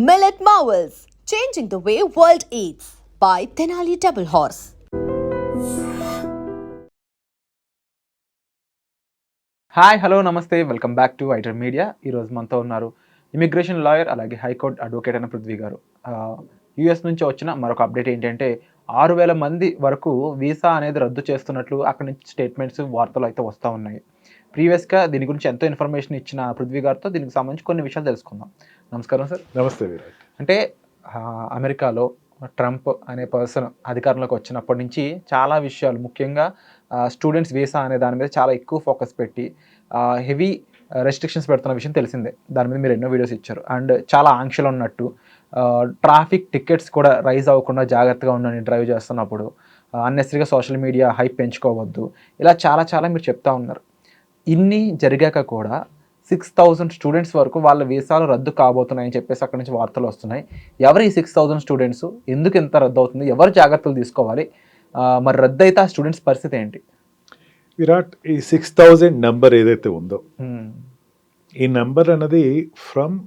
Millet Marvels, changing the way world eats by Tenali Double Horse. Hi hello నమస్తే welcome back to ఐటర్ media. ఈరోజు మనతో ఉన్నారు immigration lawyer అలాగే high court advocate అయిన పృథ్వీ గారు. యూఎస్ నుంచి వచ్చిన మరొక అప్డేట్ ఏంటంటే 6,000 మంది వరకు వీసా అనేది రద్దు చేస్తున్నట్లు అక్కడి నుంచి స్టేట్మెంట్స్ వార్తలు అయితే వస్తూ ఉన్నాయి. ప్రీవియస్గా దీని గురించి ఎంతో ఇన్ఫర్మేషన్ ఇచ్చిన పృథ్వీ గారితో దీనికి సంబంధించి కొన్ని విషయాలు తెలుసుకుందాం. నమస్కారం సార్. నమస్తే విరాట్. అంటే అమెరికాలో ట్రంప్ అనే పర్సన్ అధికారంలోకి వచ్చినప్పటి నుంచి చాలా విషయాలు, ముఖ్యంగా స్టూడెంట్స్ వీసా అనే దాని మీద చాలా ఎక్కువ ఫోకస్ పెట్టి హెవీ రెస్ట్రిక్షన్స్ పెడుతున్న విషయం తెలిసిందే. దాని మీద మీరు ఎన్నో వీడియోస్ ఇచ్చారు. అండ్ చాలా ఆంక్షలు ఉన్నట్టు, ట్రాఫిక్ టికెట్స్ కూడా రైజ్ అవ్వకుండా జాగ్రత్తగా ఉండండి డ్రైవ్ చేస్తున్నప్పుడు, అన్నెసరీగా సోషల్ మీడియా హైప్ పెంచుకోవద్దు, ఇలా చాలా మీరు చెప్తా ఉన్నారు. ఇన్ని జరిగాక కూడా 6,000 స్టూడెంట్స్ వరకు వాళ్ళ వీసాలు రద్దు కాబోతున్నాయని చెప్పేసి అక్కడి నుంచి వార్తలు వస్తున్నాయి. ఎవరు ఈ 6,000 స్టూడెంట్స్? ఎందుకు ఇంత రద్దు అవుతుంది? ఎవరు జాగ్రత్తలు తీసుకోవాలి? మరి రద్దు అయితే ఆ స్టూడెంట్స్ పరిస్థితి ఏంటి? విరాట్, ఈ 6,000 నెంబర్ ఏదైతే ఉందో, ఈ నెంబర్ అన్నది ఫ్రమ్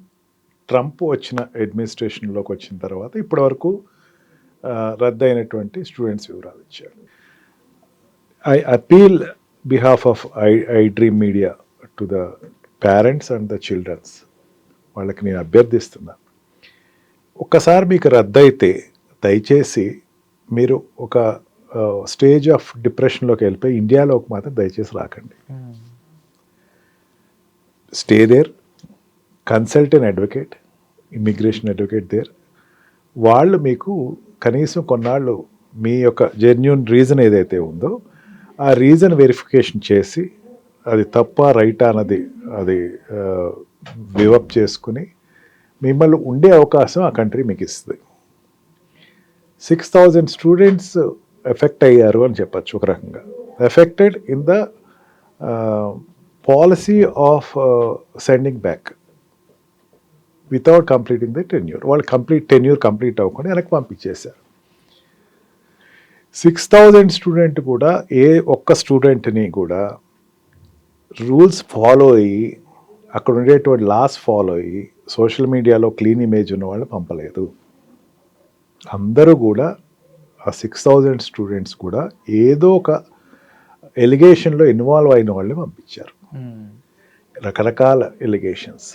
ట్రంప్ వచ్చిన అడ్మినిస్ట్రేషన్లోకి వచ్చిన తర్వాత ఇప్పటి వరకు రద్దు అయినటువంటి స్టూడెంట్స్ వివరాలు ఇచ్చారు. I appeal behalf of I dream media to the parents and the childrens, వాళ్ళకి నేను అభ్యర్థిస్తున్నా, ఒక్కసారి మీకు రద్దు అయితే దయచేసి మీరు ఒక స్టేజ్ ఆఫ్ డిప్రెషన్లోకి వెళ్ళిపోయి ఇండియాలోకి మాత్రం దయచేసి రాకండి. Stay there, consult an advocate, immigration advocate there. వాళ్ళు మీకు కనీసం కొన్నాళ్ళు మీ యొక్క జెన్యూన్ రీజన్ ఏదైతే ఉందో ఆ రీజన్ వెరిఫికేషన్ చేసి అది తప్ప రైటా అన్నది అది వివప్ చేసుకుని మిమ్మల్ని ఉండే అవకాశం ఆ కంట్రీ మీకు ఇస్తుంది. 6,000 స్టూడెంట్స్ ఎఫెక్ట్ అయ్యారు అని చెప్పచ్చు. ఒక రకంగా affected in the policy of sending back without completing the tenure. వాళ్ళు టెన్యూర్ కంప్లీట్ అవ్వకుండా వెనక్కి పంపించేశారు. 6,000 స్టూడెంట్ కూడా ఏ ఒక్క స్టూడెంట్ని కూడా రూల్స్ ఫాలో అయ్యి, అక్కడ ఉండేటువంటి లాస్ ఫాలో అయ్యి, సోషల్ మీడియాలో క్లీన్ ఇమేజ్ ఉన్న వాళ్ళు పంపలేదు. అందరూ కూడా ఆ 6,000 స్టూడెంట్స్ కూడా ఏదో ఒక ఎలిగేషన్లో ఇన్వాల్వ్ అయిన వాళ్ళని పంపించారు. రకరకాల ఎలిగేషన్స్.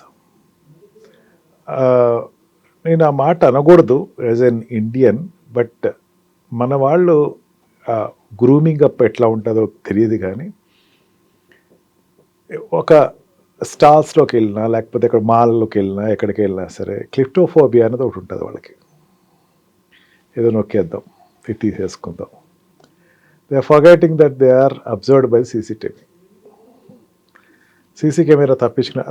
నేను ఆ మాట అనకూడదు యాజ్ ఎన్ ఇండియన్, బట్ మన వాళ్ళు గ్రూమింగ్ అప్ ఎట్లా ఉంటుందో తెలియదు, కానీ ఒక స్టాల్స్లోకి వెళ్ళినా లేకపోతే ఇక్కడ మాల్లోకి వెళ్ళినా ఎక్కడికి వెళ్ళినా సరే క్లిప్టోఫోబియా అనేది ఒకటి ఉంటుంది వాళ్ళకి. ఏదో నొక్కేద్దాం, ఇది తీసేసుకుందాం. They are forgetting that they are observed by CC camera తప్పించుకుని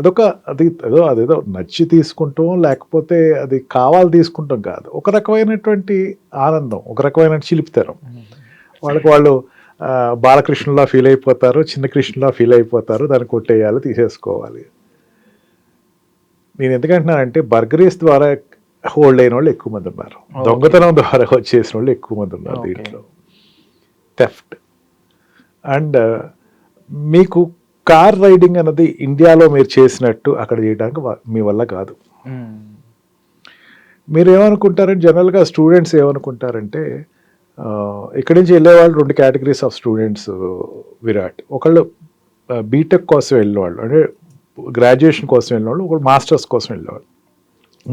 అదేదో నచ్చి తీసుకుంటాం, లేకపోతే అది కావాలి తీసుకుంటాం కాదు. ఒక రకమైనటువంటి ఆనందం, ఒక రకమైన చిలిపితనం. వాళ్ళు బాలకృష్ణలా ఫీల్ అయిపోతారు, చిన్న కృష్ణలా ఫీల్ అయిపోతారు, దాన్ని కొట్టేయాలి, తీసేసుకోవాలి. నేను ఎందుకంటున్నానంటే బర్గరీస్ ద్వారా హోల్డ్ అయిన వాళ్ళు ఎక్కువ మంది ఉన్నారు, దొంగతనం ద్వారా వచ్చేసిన వాళ్ళు ఎక్కువ మంది ఉన్నారు దీంట్లో. థెఫ్ట్ అండ్ మీకు కార్ రైడింగ్ అన్నది ఇండియాలో మీరు చేసినట్టు అక్కడ చేయడానికి మీ వల్ల కాదు. మీరు ఏమనుకుంటారంటే, జనరల్గా స్టూడెంట్స్ ఏమనుకుంటారంటే, ఇక్కడి నుంచి వెళ్ళేవాళ్ళు 2 కేటగిరీస్ ఆఫ్ స్టూడెంట్స్ విరాట్. ఒకళ్ళు బీటెక్ కోసం వెళ్ళేవాళ్ళు, అంటే గ్రాడ్యుయేషన్ కోసం వెళ్ళేవాళ్ళు, ఒకళ్ళు మాస్టర్స్ కోసం వెళ్ళేవాళ్ళు.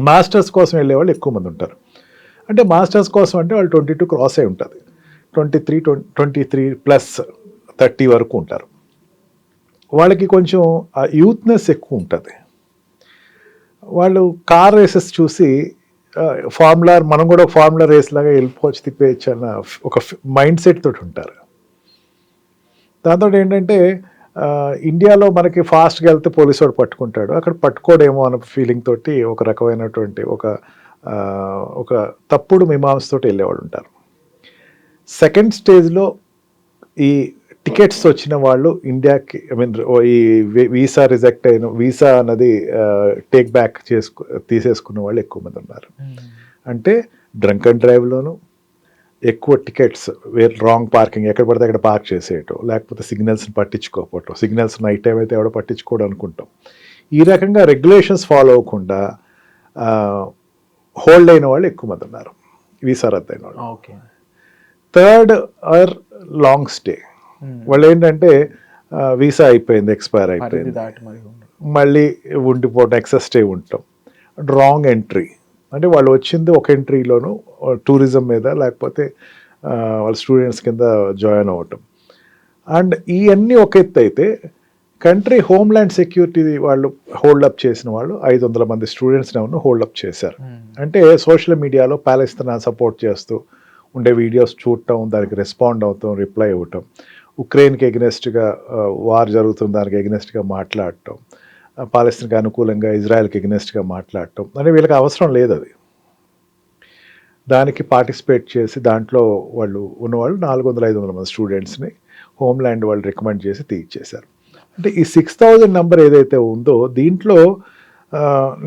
మాస్టర్స్ కోసం వెళ్ళేవాళ్ళు ఎక్కువ మంది ఉంటారు. అంటే మాస్టర్స్ కోసం అంటే వాళ్ళు 22 క్రాస్ అయి ఉంటుంది, 23 ప్లస్ 30 వరకు ఉంటారు. వాళ్ళకి కొంచెం యూత్నెస్ ఎక్కువ ఉంటుంది. వాళ్ళు కార్ రేసెస్ చూసి ఫార్ములా, మనం కూడా ఒక ఫార్ములా రేస్ లాగా వెళ్ళిపోవచ్చు, తిప్పేయచ్చు అన్న ఒక మైండ్ సెట్ తోటి ఉంటారు. దాంతో ఏంటంటే ఇండియాలో మనకి ఫాస్ట్గా వెళ్తే పోలీసు వాడు పట్టుకుంటాడు, అక్కడ పట్టుకోడేమో అన్న ఫీలింగ్ తోటి ఒక రకమైనటువంటి ఒక తప్పుడు మీమాంసతోటి వెళ్ళేవాళ్ళు ఉంటారు. సెకండ్ స్టేజ్లో ఈ టికెట్స్ వచ్చిన వాళ్ళు ఇండియాకి, ఈ వీసా రిజెక్ట్ అయిన, వీసా అన్నది టేక్ బ్యాక్ తీసేసుకున్న వాళ్ళు ఎక్కువ మంది ఉన్నారు. అంటే డ్రంక్ అండ్ డ్రైవ్లోను, ఎక్కువ టికెట్స్ రాంగ్ పార్కింగ్, ఎక్కడ పడితే అక్కడ పార్క్ చేసేయటం, లేకపోతే సిగ్నల్స్ని పట్టించుకోకపోవటం. సిగ్నల్స్ నైట్ టైం అయితే ఎవడో పట్టించుకోవడం అనుకుంటాం. ఈ రకంగా రెగ్యులేషన్స్ ఫాలో అవ్వకుండా హోల్డ్ అయిన వాళ్ళు ఎక్కువ మంది ఉన్నారు, వీసా రద్దు అయిన వాళ్ళు. Okay. Third or long stay. వాళ్ళు ఏంటంటే వీసా అయిపోయింది, ఎక్స్పైర్ అయిపోయింది, మళ్ళీ ఉండిపోవడం, ఎక్సెస్ స్టే ఉండటం, రాంగ్ ఎంట్రీ. అంటే వాళ్ళు వచ్చింది ఒక ఎంట్రీలోను టూరిజం మీద, లేకపోతే వాళ్ళ స్టూడెంట్స్ కింద జాయిన్ అవ్వటం. అండ్ ఇవన్నీ ఒక ఎత్తు అయితే, కంట్రీ హోమ్ల్యాండ్ సెక్యూరిటీ వాళ్ళు హోల్డప్ చేసిన వాళ్ళు 500 మంది స్టూడెంట్స్ని ఏమన్నా హోల్డప్ చేశారు. అంటే సోషల్ మీడియాలో ప్యాలెస్తీనా సపోర్ట్ చేస్తూ ఉండే వీడియోస్ చూడటం, దానికి రెస్పాండ్ అవుతాం, రిప్లై ఇవ్వటం, ఉక్రెయిన్కి ఎగ్నెస్ట్గా వార్ జరుగుతుంది దానికి ఎగ్నెస్ట్గా మాట్లాడటం, పాలస్తీన్కి అనుకూలంగా ఇజ్రాయెల్కి ఎగ్నెస్ట్గా మాట్లాడటం. అంటే వీళ్ళకి అవసరం లేదు అది. దానికి పార్టిసిపేట్ చేసి దాంట్లో వాళ్ళు ఉన్నవాళ్ళు 400-500 మంది స్టూడెంట్స్ని హోమ్ల్యాండ్ వాళ్ళు రికమెండ్ చేసి తీర్చేశారు. అంటే ఈ 6000 నెంబర్ ఏదైతే ఉందో దీంట్లో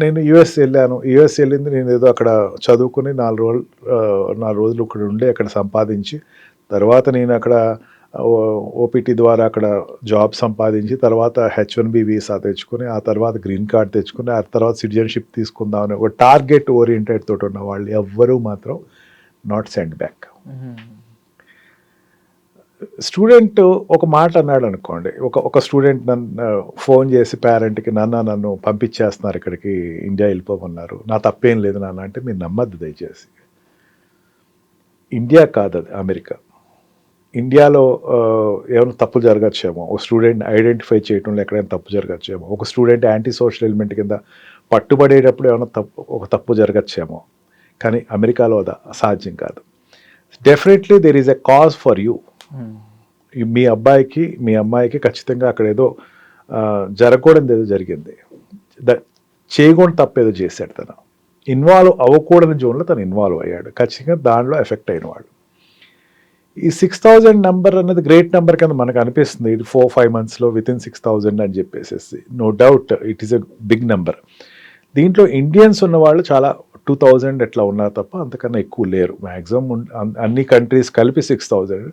నేను యుఎస్ వెళ్ళింది నేను ఏదో అక్కడ చదువుకుని 4 రోజులు ఇక్కడ ఉండి అక్కడ సంపాదించి, తర్వాత నేను అక్కడ ఓపీటీ ద్వారా అక్కడ జాబ్ సంపాదించి, తర్వాత H1B వీసా తెచ్చుకొని, ఆ తర్వాత గ్రీన్ కార్డ్ తెచ్చుకుని, ఆ తర్వాత సిటిజన్షిప్ తీసుకుందామని ఒక టార్గెట్ ఓరియంటెడ్ తోటి ఉన్న వాళ్ళు ఎవ్వరూ మాత్రం నాట్ సెండ్ బ్యాక్. స్టూడెంట్ ఒక మాట అన్నాడు అనుకోండి, ఒక స్టూడెంట్ నన్ను ఫోన్ చేసి పేరెంట్కి, నన్ను పంపించేస్తున్నారు ఇక్కడికి, ఇండియా వెళ్ళిపోమన్నారు, నా తప్పేం లేదు నాన్న అంటే మీరు నమ్మద్దు దయచేసి. ఇండియా కాదు అది, అమెరికా. ఇండియాలో ఏమైనా తప్పు జరగచ్చేమో, ఒక స్టూడెంట్ ఐడెంటిఫై చేయడంలో ఎక్కడైనా తప్పు జరగచ్చేమో, ఒక స్టూడెంట్ యాంటీ సోషల్ ఎలిమెంట్ కింద పట్టుబడేటప్పుడు ఏమైనా తప్పు జరగచ్చేమో, కానీ అమెరికాలో అది అసాధ్యం కాదు. Definitely there is a cause for you. మీ అబ్బాయికి మీ అమ్మాయికి ఖచ్చితంగా అక్కడ ఏదో జరగకూడదు ఏదో జరిగింది, చేయకూడదు తప్పేదో చేశాడు, తను ఇన్వాల్వ్ అవ్వకూడని జోన్లో తను ఇన్వాల్వ్ అయ్యాడు, ఖచ్చితంగా దానిలో ఎఫెక్ట్ అయిన వాడు. ఈ 6000 నెంబర్ అన్నది గ్రేట్ నెంబర్ కింద మనకు అనిపిస్తుంది, ఇది 4-5 monthsలో వితిన్ 6000 అని చెప్పేసి. No doubt it is a big number. దీంట్లో ఇండియన్స్ ఉన్న వాళ్ళు చాలా 2000 ఎట్లా ఉన్నారు తప్ప అంతకన్నా ఎక్కువ లేరు. మ్యాక్సిమం అన్ని కంట్రీస్ కలిపి 6000.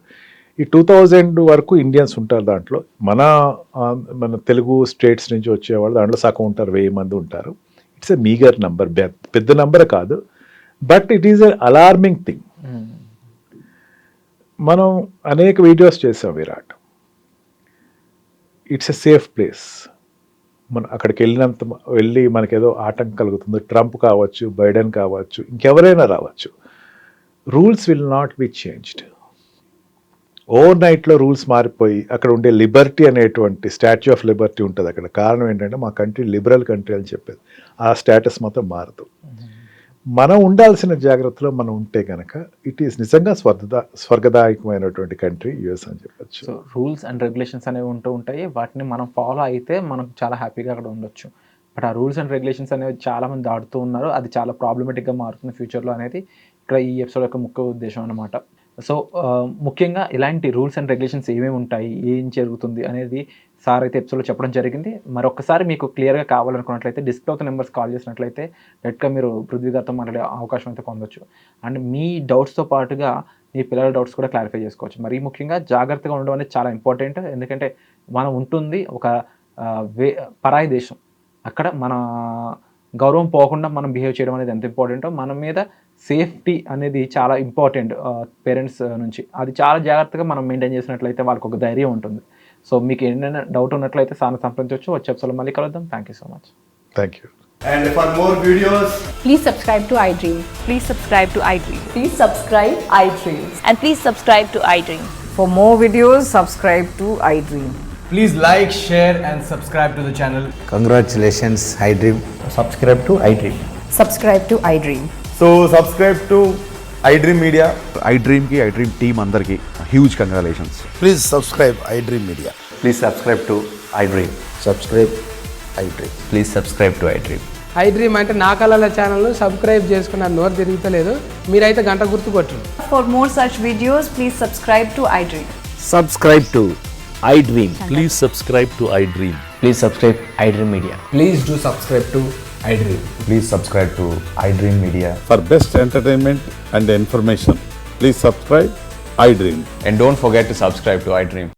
ఈ 2000 వరకు ఇండియన్స్ ఉంటారు దాంట్లో. మన తెలుగు స్టేట్స్ నుంచి వచ్చేవాళ్ళు దాంట్లో సగం ఉంటారు, 1000 మంది ఉంటారు. ఇట్స్ ఎ మీగర్ నెంబర్, పెద్ద నెంబర్ కాదు, but it is a alarming thing. మనం అనేక వీడియోస్ చేసాం Virat. It's a safe place. మనం అక్కడికి వెళ్ళి మనకేదో ఆటంకం కలుగుతుంది, ట్రంప్ కావచ్చు, బైడెన్ కావచ్చు, ఇంకెవరైనా రావచ్చు, rules will not be changed. Over నైట్లో రూల్స్ మారిపోయి అక్కడ ఉండే లిబర్టీ అనేటువంటి స్టాచ్యూ ఆఫ్ లిబర్టీ ఉంటుంది అక్కడ. కారణం ఏంటంటే మా కంట్రీ లిబరల్ కంట్రీ అని చెప్పేది, ఆ స్టేటస్ మాత్రం మారదు. మనం ఉండాల్సిన జాగ్రత్తలో మనం ఉంటే కనుక ఇట్ ఈస్ నిజంగా స్వర్గదాయకమైనటువంటి కంట్రీ యుఎస్ అని చెప్పచ్చు. సో రూల్స్ అండ్ రెగ్యులేషన్స్ అనేవి ఉంటాయి, వాటిని మనం ఫాలో అయితే మనం చాలా హ్యాపీగా అక్కడ ఉండొచ్చు. బట్ ఆ రూల్స్ అండ్ రెగ్యులేషన్స్ అనేవి చాలామంది దాటుతూ ఉన్నారు, అది చాలా ప్రాబ్లమేటిక్గా మారుతుంది ఫ్యూచర్లో అనేది ఇక్కడ ఈ ఎపిసోడ్ యొక్క ముఖ్య ఉద్దేశం అన్నమాట. సో ముఖ్యంగా ఇలాంటి రూల్స్ అండ్ రెగ్యులేషన్స్ ఏమేమి ఉంటాయి, ఏం జరుగుతుంది అనేది సార్ అయితే ఎపిసోడ్లో చెప్పడం జరిగింది. మరొకసారి మీకు క్లియర్గా కావాలనుకున్నట్లయితే డిస్ప్లే అవుతున్న నెంబర్స్ కాల్ చేసినట్లయితే డైరెక్ట్గా మీరు పృథ్వీ గారితో మాట్లాడే అవకాశం అయితే పొందొచ్చు. అండ్ మీ డౌట్స్తో పాటుగా మీ పిల్లల డౌట్స్ కూడా క్లారిఫై చేసుకోవచ్చు. మరీ ముఖ్యంగా జాగ్రత్తగా ఉండడం అనేది చాలా ఇంపార్టెంట్. ఎందుకంటే మనం ఉంటుంది ఒక పరాయి దేశం, అక్కడ మన గౌరవం పోకుండా మనం బిహేవ్ చేయడం అనేది ఎంత ఇంపార్టెంటో, మన మీద సేఫ్టీ అనేది చాలా ఇంపార్టెంట్ పేరెంట్స్ నుంచి. అది చాలా జాగ్రత్తగా మనం మెయింటైన్ చేసినట్లయితే వాళ్ళకి ఒక ధైర్యం ఉంటుంది. సో మీకు ఏదైనా డౌట్ ఉన్నట్లయితే సార్ని సంప్రదించవచ్చు. వచ్చే ఎపిసోడ్లో మళ్ళీ కలుద్దాం. Thank you so much. Thank you. And for more videos, please subscribe to iDream. Please subscribe to iDream. Please subscribe iDream. And please subscribe to iDream. For more videos, subscribe to iDream. please like, share and subscribe to the channel. Congratulations, iDream. Subscribe to iDream. Subscribe to iDream. So subscribe to iDream Media. iDream ki iDream team andarki huge congratulations. Please subscribe iDream Media. Please subscribe to iDream. Subscribe iDream. Please subscribe to iDream. iDream అంటే నా కళల channel subscribe చేసుకున్న నోరు తిరుగుతలేదు, మీరైతే గంట గుర్తు కొట్టండి. For more such videos, please subscribe to iDream. Subscribe to iDream. Please subscribe to iDream. Please subscribe iDream Media. Please do subscribe to iDream. Please subscribe to iDream Media. For best entertainment and information, please subscribe iDream. And don't forget to subscribe to iDream.